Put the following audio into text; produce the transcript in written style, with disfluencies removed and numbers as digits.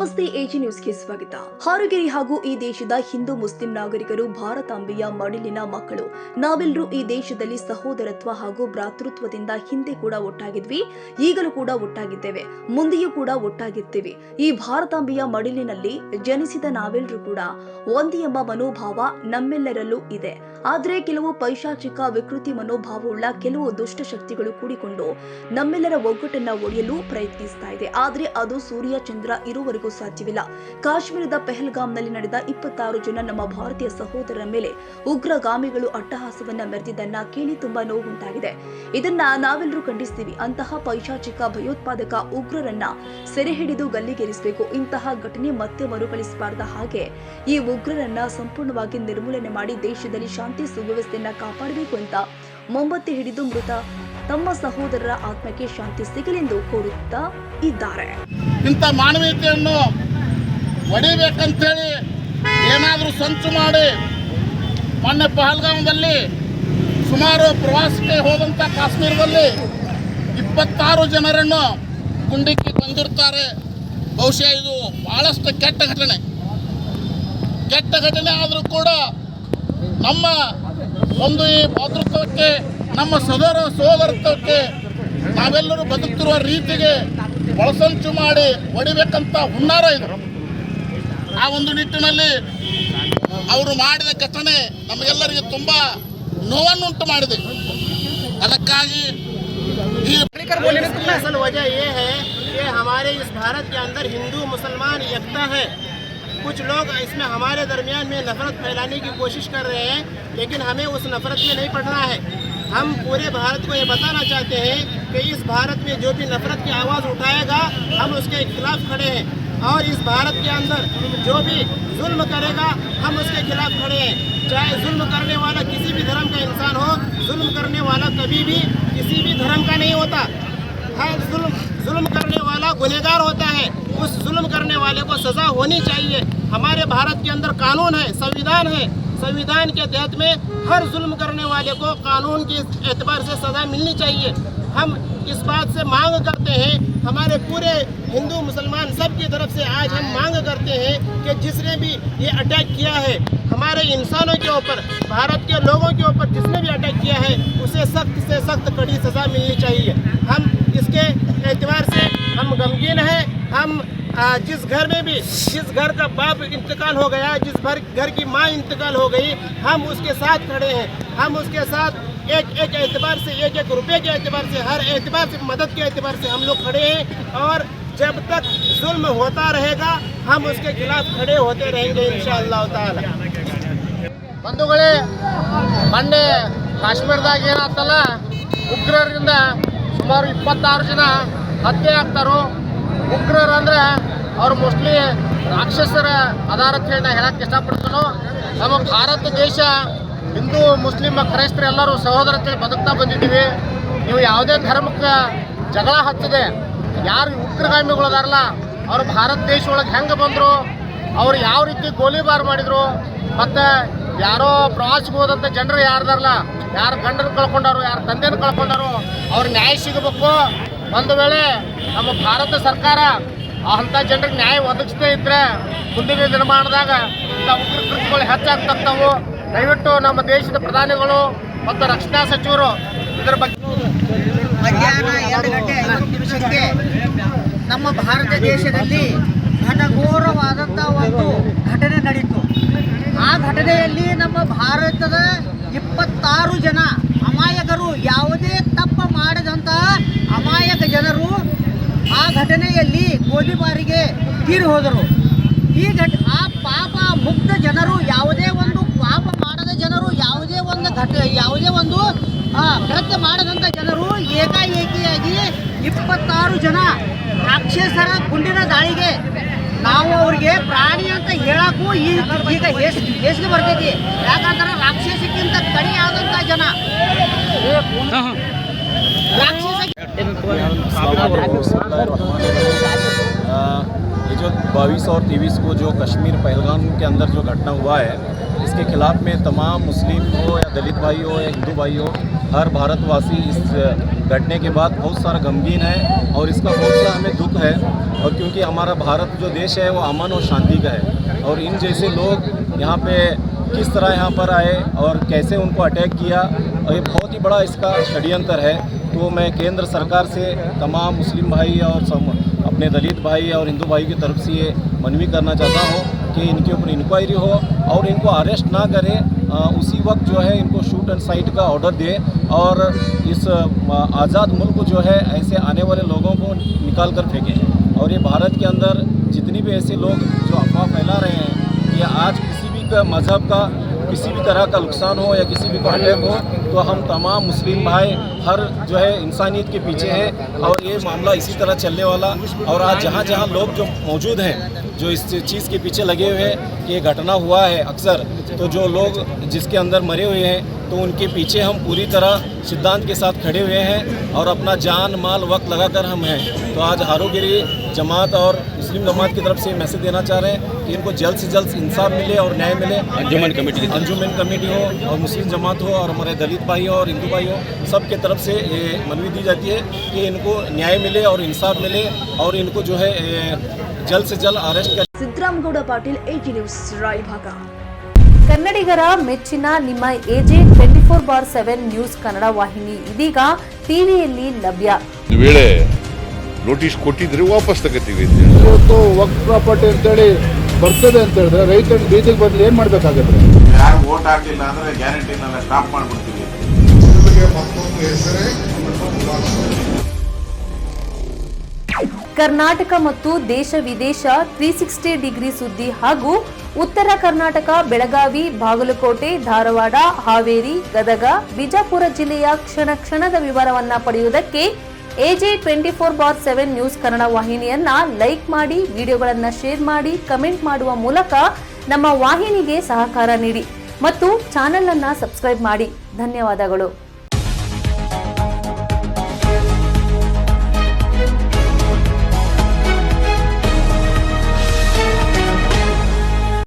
ನಮಸ್ತೆ ಎಜಿ ನ್ಯೂಸ್ಗೆ ಸ್ವಾಗತ. ಹಾರುಗೆರೆ ಹಾಗೂ ಈ ದೇಶದ ಹಿಂದೂ ಮುಸ್ಲಿಂ ನಾಗರಿಕರು ಭಾರತಾಂಬೆಯ ಮಡಿಲಿನ ಮಕ್ಕಳು. ನಾವೆಲ್ಲರೂ ಈ ದೇಶದಲ್ಲಿ ಸಹೋದರತ್ವ ಹಾಗೂ ಭ್ರಾತೃತ್ವದಿಂದ ಹಿಂದೆ ಕೂಡ ಒಟ್ಟಾಗಿದ್ವಿ, ಈಗಲೂ ಕೂಡ ಒಟ್ಟಾಗಿದ್ದೇವೆ, ಮುಂದೆಯೂ ಕೂಡ ಒಟ್ಟಾಗಿರ್ತೀವಿ. ಈ ಭಾರತಾಂಬೆಯ ಮಡಿಲಿನಲ್ಲಿ ಜನಿಸಿದ ನಾವೆಲ್ಲರೂ ಕೂಡ ಒಂದೇ ಎಂಬ ಮನೋಭಾವ ನಮ್ಮೆಲ್ಲರಲ್ಲೂ ಇದೆ. ಆದರೆ ಕೆಲವು ಪೈಶಾಚಿಕ ವಿಕೃತಿ ಮನೋಭಾವವುಳ್ಳ ಕೆಲವು ದುಷ್ಟಶಕ್ತಿಗಳು ಕೂಡಿಕೊಂಡು ನಮ್ಮೆಲ್ಲರ ಒಗ್ಗಟ್ಟನ್ನ ಒಡೆಯಲು ಪ್ರಯತ್ನಿಸ್ತಾ ಇದೆ. ಆದರೆ ಅದು ಸೂರ್ಯ ಚಂದ್ರ ಇರುವವರೆಗೂ ಸಾಧ್ಯವಿಲ್ಲ. ಕಾಶ್ಮೀರದ ಪೆಹಲ್ಗಾಮ್ನಲ್ಲಿ ನಡೆದ 26 ಜನ ನಮ್ಮ ಭಾರತೀಯ ಸಹೋದರರ ಮೇಲೆ ಉಗ್ರಗಾಮಿಗಳು ಅಟ್ಟಹಾಸವನ್ನ ಮೆರೆದಿದ್ದನ್ನ ಕೇಳಿ ತುಂಬಾ ನೋವುಂಟಾಗಿದೆ. ಇದನ್ನ ನಾವೆಲ್ಲರೂ ಖಂಡಿಸ್ತೀವಿ. ಅಂತಹ ಪೈಶಾಚಿಕ ಭಯೋತ್ಪಾದಕ ಉಗ್ರರನ್ನ ಸೆರೆ ಹಿಡಿದು ಗಲ್ಲಿಗೇರಿಸಬೇಕು. ಇಂತಹ ಘಟನೆ ಮತ್ತೆ ಮರುಕಳಿಸಬಾರದ ಹಾಗೆ ಈ ಉಗ್ರರನ್ನ ಸಂಪೂರ್ಣವಾಗಿ ನಿರ್ಮೂಲನೆ ಮಾಡಿ ದೇಶದಲ್ಲಿ ಶಾಂತಿ ಸುವ್ಯವಸ್ಥೆಯನ್ನ ಕಾಪಾಡಬೇಕು ಅಂತ ಮೊಂಬತ್ತಿ ಹಿಡಿದು ಮೃತ ತಮ್ಮ ಸಹೋದರರ ಆತ್ಮಕ್ಕೆ ಶಾಂತಿ ಸಿಗಲೆಂದು ಕೋರುತ್ತಾ ಇದ್ದಾರೆ. ಇಂಥ ಮಾನವೀಯತೆಯನ್ನು ಒಡಿಬೇಕಂತೇಳಿ ಏನಾದರೂ ಸಂಚು ಮಾಡಿ ಮೊನ್ನೆ ಪಹಲ್ಗಾಮದಲ್ಲಿ ಸುಮಾರು ಪ್ರವಾಸಕ್ಕೆ ಹೋದಂಥ ಕಾಶ್ಮೀರದಲ್ಲಿ 26 ಜನರನ್ನು ಗುಂಡಿಕ್ಕಿ ಕೊಂದಿರ್ತಾರೆ. ಬಹುಶಃ ಇದು ಬಹಳಷ್ಟು ಕೆಟ್ಟ ಘಟನೆ ಆದರೂ ಕೂಡ ನಮ್ಮ ಒಂದು ಈ ಭಾತೃತ್ವಕ್ಕೆ, ನಮ್ಮ ಸೋದರತ್ವಕ್ಕೆ, ನಾವೆಲ್ಲರೂ ಬದುಕ್ತಿರುವ ರೀತಿಗೆ ಒಳಸಂಚು ಮಾಡಿ ಹೊಡಿಬೇಕಂತ ಹುನ್ನಾರ ಇದು. ಆ ಒಂದು ನಿಟ್ಟಿನಲ್ಲಿ ಅವರು ಮಾಡಿದ ಘಟನೆ ನಮಗೆಲ್ಲರಿಗೆ ತುಂಬ ನೋವನ್ನುಂಟು ಮಾಡಿದೆ. ಅದಕ್ಕಾಗಿ असल वजह ये है कि हमारे इस भारत के अंदर हिंदू मुसलमान एकता है. कुछ लोग इसमें हमारे दरमियान में नफरत फैलाने की कोशिश कर रहे हैं, लेकिन हमें उस नफरत में नहीं पड़ना है. हम पूरे भारत को ये बताना चाहते हैं कि इस भारत में जो भी नफरत की आवाज़ उठाएगा हम उसके खिलाफ खड़े हैं, और इस भारत के अंदर जो भी जुल्म करेगा हम उसके खिलाफ खड़े हैं. चाहे जुल्म करने वाला किसी भी धर्म का इंसान हो, जुल्म करने वाला कभी भी किसी भी धर्म का नहीं होता. हर जुल्म करने वाला गुनहगार होता है. उस जुल्म करने वाले को सज़ा होनी चाहिए. हमारे भारत के अंदर कानून है, संविधान है. संविधान के तहत में हर जुल्म करने वाले को कानून के एतबार से सज़ा मिलनी चाहिए. हम इस बात से मांग करते हैं, हमारे पूरे हिंदू मुसलमान सब की तरफ से आज हम मांग करते हैं कि जिसने भी ये अटैक किया है हमारे इंसानों के ऊपर, भारत के लोगों के ऊपर जिसने भी अटैक किया है उसे सख्त से सख्त कड़ी सज़ा मिलनी चाहिए. हम इसके एतबार से हम गमगीन हैं. हम जिस घर में भी, जिस घर का बाप इंतकाल हो गया, जिस घर की माँ इंतकाल हो गई, हम उसके साथ खड़े हैं. हम उसके साथ एक एतबार से, एक रुपये के एतबार से, हर एतबार से, मदद के एतबार से हम लोग खड़े हैं. और जब तक जुल्म होता रहेगा हम उसके खिलाफ खड़े होते रहेंगे इंशाअल्लाह ताला. ಬಂಧುಗಳೇ, ಮೊನ್ನೆ ಕಾಶ್ಮೀರದಾಗ ಏನಾಗ್ತಲ್ಲ, ಉಗ್ರರಿಂದ ಸುಮಾರು 26 ಜನ ಹತ್ಯೆ ಆಗ್ತಾರೋ. ಉಗ್ರರು ಅಂದರೆ ಅವ್ರು ಮೋಸ್ಟ್ಲಿ ರಾಕ್ಷಸರ ಆಧಾರಕ್ಕೆ ಹೇಳಿ ನಾ ಹೇಳಕ್ಕೆ ಇಷ್ಟಪಡ್ತಾನೋ. ನಮ್ಮ ಭಾರತ ದೇಶ ಹಿಂದೂ ಮುಸ್ಲಿಂ ಕ್ರೈಸ್ತರು ಎಲ್ಲರೂ ಸಹೋದರತೆ ಬದುಕ್ತಾ ಬಂದಿದ್ದೀವಿ. ನೀವು ಯಾವುದೇ ಧರ್ಮಕ್ಕೆ ಜಗಳ ಹಚ್ಚದೆ ಯಾರು ಉಗ್ರಗಾಮಿಗಳು ಅದಾರಲ್ಲ ಅವರು ಭಾರತ ದೇಶ ಒಳಗೆ ಹೆಂಗೆ ಬಂದರು, ಅವ್ರು ಯಾವ ರೀತಿ ಗೋಲಿಬಾರ್ ಮಾಡಿದರು, ಮತ್ತು ಯಾರೋ ಪ್ರವಾಸಕ್ಕೆ ಹೋದಂಥ ಜನರು ಯಾರ್ದಾರಲ್ಲ, ಯಾರು ಗಂಡನ ಕಳ್ಕೊಂಡಾರು, ಯಾರು ತಂದೆನ ಕಳ್ಕೊಂಡಾರು, ಅವ್ರ ನ್ಯಾಯ ಸಿಗಬೇಕು. ಒಂದು ವೇಳೆ ನಮ್ಮ ಭಾರತ ಸರ್ಕಾರ ಅಂಥ ಜನರಿಗೆ ನ್ಯಾಯ ಒದಗಿಸದೇ ಇದ್ದರೆ ಮುಂದಿನ ನಿರ್ಮಾಣದಾಗ ಇಂಥ ಉಗ್ರ ಕೃತ್ಯಗಳು ಹೆಚ್ಚಾಗ್ತಾವು. ದಯವಿಟ್ಟು ನಮ್ಮ ದೇಶದ ಪ್ರಧಾನಿಗಳು ಮತ್ತು ರಕ್ಷಣಾ ಸಚಿವರು ಇದರ ಬಗ್ಗೆ ಮಧ್ಯಾಹ್ನ 2:50 ನಮ್ಮ ಭಾರತ ದೇಶದಲ್ಲಿ ಘನಘೋರವಾದಂಥ ಒಂದು ಘಟನೆ ನಡೀತು. ಆ ಘಟನೆಯಲ್ಲಿ ನಮ್ಮ ಭಾರತದ 26 ಜನ ಅಮಾಯಕರು, ಯಾವುದೇ ತಪ್ಪು ಮಾಡದಂತಹ ಅಮಾಯಕ ಜನರು ಆ ಘಟನೆಯಲ್ಲಿ ಗೋಲಿಬಾರಿಗೆ ತೀರಿ ಹೋದರು. ಆ ಪಾಪ ಮುಕ್ತ ಜನರು, ಯಾವುದೇ ಒಂದು ಪಾಪ ಮಾಡದ ಜನರು, ಯಾವುದೇ ಒಂದು ಕೃತ್ಯ ಮಾಡದಂಥ ಜನರು ಏಕಾಏಕಿಯಾಗಿ 26 ಜನ ರಾಕ್ಷಸರ ಗುಂಡಿನ ದಾಳಿಗೆ ನಾವು ಅವ್ರಿಗೆ ಪ್ರಾಣಿ ಅಂತ ಹೇಳಕ್ಕೂ ಈಗ ಹೇಸಿಗೆ ಬರ್ತೈತಿ. ಯಾಕಂದ್ರೆ ರಾಕ್ಷಸಕ್ಕಿಂತ ಕಡಿಯಾದಂಥ ಜನ ये जो 22 और 23 को जो कश्मीर पहलगाम के अंदर जो घटना हुआ है, इसके खिलाफ में तमाम मुस्लिम हो या दलित भाई हो या हिंदू भाई हो, हर भारतवासी इस घटने के बाद बहुत सारा गमगीन है और इसका बहुत सा हमें दुख है। और क्योंकि हमारा भारत जो देश है वो अमन और शांति का है, और इन जैसे लोग यहाँ पे किस तरह यहाँ पर आए और कैसे उनको अटैक किया, और ये बहुत ही बड़ा इसका षड्यंत्र है। तो मैं केंद्र सरकार से तमाम मुस्लिम भाई और अपने दलित भाई और हिंदू भाई की तरफ से ये मनवी करना चाहता हूँ कि इनके ऊपर इंक्वायरी हो और इनको अरेस्ट ना करें, उसी वक्त जो है इनको शूट एंड साइट का ऑर्डर दे और इस आज़ाद मुल्क जो है ऐसे आने वाले लोगों को निकाल कर फेंकें। और ये भारत के अंदर जितनी भी ऐसे लोग जो अफवाह फैला रहे हैं कि आज किसी भी मज़हब का किसी भी तरह का नुकसान हो या किसी भी को अटैक हो, तो हम तमाम मुस्लिम भाई हर जो है इंसानियत के पीछे हैं और ये मामला इसी तरह चलने वाला। और आज जहाँ जहाँ लोग जो मौजूद हैं जो इस चीज़ के पीछे लगे हुए हैं कि ये घटना हुआ है अक्सर, तो जो लोग जिसके अंदर मरे हुए हैं तो उनके पीछे हम पूरी तरह सिद्धांत के साथ खड़े हुए हैं और अपना जान माल वक्त लगाकर हम हैं। तो आज हारूगिरी जमात और मुस्लिम जमात की तरफ से मैसेज देना चाह रहे हैं कि इनको जल्द से जल्द इंसाफ मिले और न्याय मिले। अंजुमन कमेटी हो और मुस्लिम जमात हो और हमारे दलित भाई हो और हिंदू भाई हो, सब के तरफ से ये मनवी दी जाती है कि इनको न्याय मिले और इंसाफ मिले और इनको जो है जल्द से जल्द अरेस्ट कर। Siddaramagowda Patil, AG news, Raybag. ಕನ್ನಡಿಗರ ಮೆಚ್ಚಿನ ನಿಮ್ಮ AG 24/7 ನ್ಯೂಸ್ ಕನ್ನಡ ವಾಹಿನಿ ಇದೀಗ ಟಿವಿಯಲ್ಲಿ ಲಭ್ಯ. ಒಂದು ವೇಳೆ ನೋಟಿಸ್ ಕೊಟ್ಟಿದ್ರೆ ವಾಪಸ್ ತಗೋತೀವಿ. ಇವತ್ತು ವಕ್ಫ್ ಪ್ರಾಪರ್ಟಿ ಅಂತೇಳಿ ಬರ್ತದೆ ಅಂತ ಹೇಳಿದ್ರೆ ರೈತರು ಬೀದಿಗೆ ಬದಲು ಏನು ಮಾಡಬೇಕಾಗುತ್ತೆ? ಯಾರು ವೋಟ್ ಹಾಕಲಿಲ್ಲ ಅಂದ್ರೆ ಗ್ಯಾರಂಟಿನೆಲ್ಲ ಸ್ಟಾಪ್ ಮಾಡ್ಬಿಡ್ತೀವಿ. ಕರ್ನಾಟಕ ಮತ್ತು ದೇಶ ವಿದೇಶ 360 ಡಿಗ್ರಿ ಸುದ್ದಿ ಹಾಗೂ ಉತ್ತರ ಕರ್ನಾಟಕ, ಬೆಳಗಾವಿ, ಬಾಗಲಕೋಟೆ, ಧಾರವಾಡ, ಹಾವೇರಿ, ಗದಗ, ಬಿಜಾಪುರ ಜಿಲ್ಲೆಯ ಕ್ಷಣ ಕ್ಷಣದ ವಿವರವನ್ನ ಪಡೆಯುವುದಕ್ಕೆ AG 24/7 ನ್ಯೂಸ್ ಕನ್ನಡ ವಾಹಿನಿಯನ್ನ ಲೈಕ್ ಮಾಡಿ, ವಿಡಿಯೋಗಳನ್ನ ಶೇರ್ ಮಾಡಿ, ಕಮೆಂಟ್ ಮಾಡುವ ಮೂಲಕ ನಮ್ಮ ವಾಹಿನಿಗೆ ಸಹಕಾರ ನೀಡಿ ಮತ್ತು ಚಾನೆಲ್ ಅನ್ನ ಸಬ್ಸ್ಕ್ರೈಬ್ ಮಾಡಿ. ಧನ್ಯವಾದಗಳು.